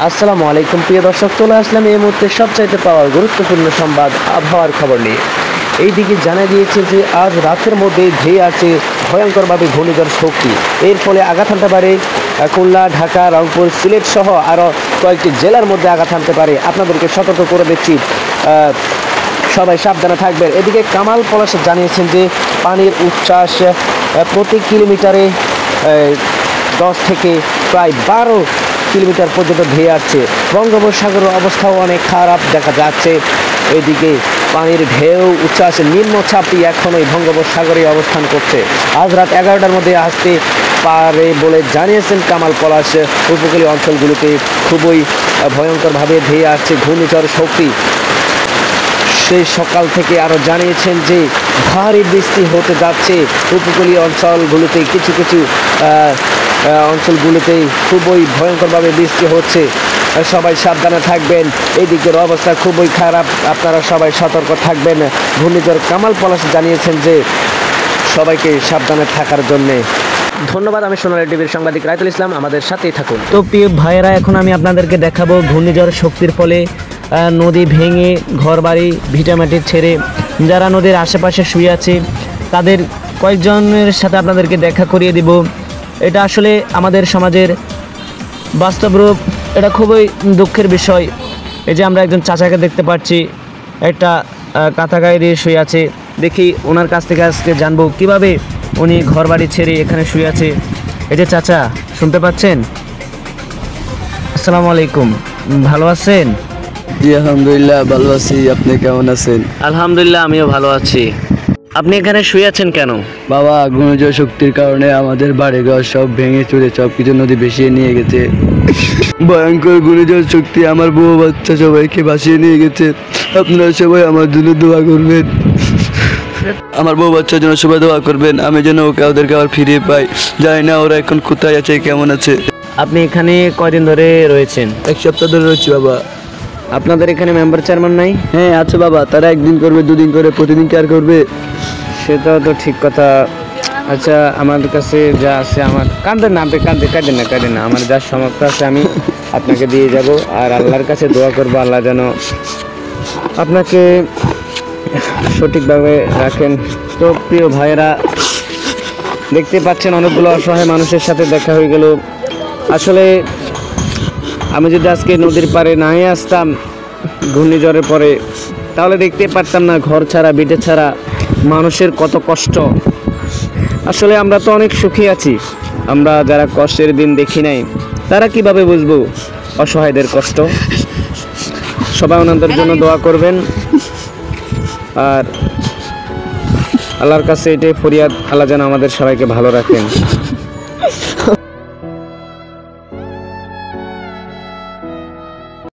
আসসালামু আলাইকুম প্রিয় দর্শক, চলে আসলাম এই মুহূর্তে সবচাইতে পাওয়ার গুরুত্বপূর্ণ সংবাদ আবহাওয়ার খবর নিয়ে। এইদিকে জানা গিয়েছে যে আজ রাতের মধ্যে ধেয়ে আছে ভয়ঙ্করভাবে ঘূর্ণিঝড় শক্তি। এর ফলে আঘাত হানতে পারে খুলনা, ঢাকা, রংপুর, সিলেট সহ আরও কয়েকটি জেলার মধ্যে আঘাত হানতে পারে। আপনাদেরকে সতর্ক করে দিচ্ছি, সবাই সাবধানে থাকবেন। এদিকে কামাল পলাশ জানিয়েছেন যে পানির উচ্ছ্বাস প্রতি কিলোমিটারে 10 থেকে প্রায় 12 কিলোমিটার পর্যন্ত ধেয়ে আসছে। বঙ্গোপসাগরের অবস্থাও অনেক খারাপ দেখা যাচ্ছে। এদিকে পানির ঢেউ উচ্ছ্বাস নিম্নচাপটি এখনই বঙ্গোপসাগরে অবস্থান করছে। আজ রাত 11টার মধ্যে আসতে পারে বলে জানিয়েছেন কামাল পলাশ। উপকূলীয় অঞ্চলগুলোতে খুবই ভয়ঙ্করভাবে ধেয়ে আসছে ঘূর্ণিঝড় শক্তি। সেই সকাল থেকে আরও জানিয়েছেন যে ভারী বৃষ্টি হতে যাচ্ছে উপকূলীয় অঞ্চলগুলোতে। কিছু কিছু অঞ্চলগুলোতে খুবই ভয়ঙ্করভাবে বৃষ্টি হচ্ছে। সবাই সাবধানে থাকবেন। এই দিকের অবস্থা খুবই খারাপ, আপনারা সবাই সতর্ক থাকবেন। ঘূর্ণিঝড় কামাল পলাশ জানিয়েছেন যে সবাইকে সাবধানে থাকার জন্যে। ধন্যবাদ। আমি সোনালী টিভির সাংবাদিক রায়তুল ইসলাম, আমাদের সাথেই থাকুন। তো প্রিয় ভাইয়েরা, এখন আমি আপনাদেরকে দেখাবো ঘূর্ণিঝড় শক্তির ফলে নদী ভেঙে ঘরবাড়ি ভিটামাটি ছেড়ে যারা নদীর আশেপাশে শুয়ে আছে তাদের কয়েকজনের সাথে আপনাদেরকে দেখা করিয়ে দিব। এটা আসলে আমাদের সমাজের বাস্তব রূপ। এটা খুবই দুঃখের বিষয়। এই যে আমরা একজন চাচাকে দেখতে পাচ্ছি, একটা কাঁথা গায়ে দিয়ে শুয়ে আছে। দেখি ওনার কাছ থেকে আজকে জানবো কিভাবে উনি ঘরবাড়ি ছেড়ে এখানে শুয়ে আছে। এই যে চাচা, শুনতে পাচ্ছেন? আসসালামু আলাইকুম, ভালো আছেন? জি আলহামদুলিল্লাহ ভালো আছি। আপনি কেমন আছেন? আলহামদুলিল্লাহ, আমিও ভালো আছি। আপনি এখানে শুয়ে আছেন কেন? বাবা, ঘূর্ণিঝড় শক্তির কারণে আমাদের বাড়িঘর সব ভেঙে চুরে সব কিছু নদী ভেসিয়ে নিয়ে গেছে। ভয়ঙ্কর ঘূর্ণিঝড় শক্তি আমার বউ বাচ্চা সবাইকে ভাসিয়ে নিয়ে গেছে। আপনারা সবাই আমার জন্য দোয়া করবেন, আমার বউ বাচ্চার জন্য সবাই দোয়া করবেন। আমি যেন ওদেরকে আবার ফিরিয়ে পাই। জানি না ওরা এখন কোথায় আছে, কেমন আছে। আপনি এখানে কয়দিন ধরে রয়েছেন? 1 সপ্তাহ ধরে রয়েছি বাবা। আপনাদের এখানে মেম্বার চেয়ারম্যান নাই? হ্যাঁ আছে বাবা, তারা একদিন করবে, দুদিন করে, প্রতিদিন কি আর করবে? সেটা তো ঠিক কথা। আচ্ছা, আমাদের কাছে যা আছে, আমার কাঁদেন না, আপনি কাঁদেন না, আমার যা সামর্থ্য আছে আমি আপনাকে দিয়ে যাব। আর আল্লাহর কাছে দোয়া করবো, আল্লাহ যেন আপনাকে সঠিকভাবে রাখেন। তো প্রিয় ভাইয়েরা, দেখতে পাচ্ছেন অনেকগুলো অসহায় মানুষের সাথে দেখা হয়ে গেল। আসলে আমি যদি আজকে নদীর পাড়ে নাই আসতাম ঘূর্ণিঝড়ের পরে, তাহলে দেখতে পারতাম না ঘর ছাড়া, বিটে ছাড়া মানুষের কত কষ্ট। আসলে আমরা তো অনেক সুখী আছি, আমরা যারা কষ্টের দিন দেখি নাই তারা কিভাবে বুঝবো অসহায়দের কষ্ট। সবাই ওনাদের জন্য দোয়া করবেন। আর আল্লাহর কাছে এটাই ফরিয়াদ, আল্লাহ যেন আমাদের সবাইকে ভালো রাখেন।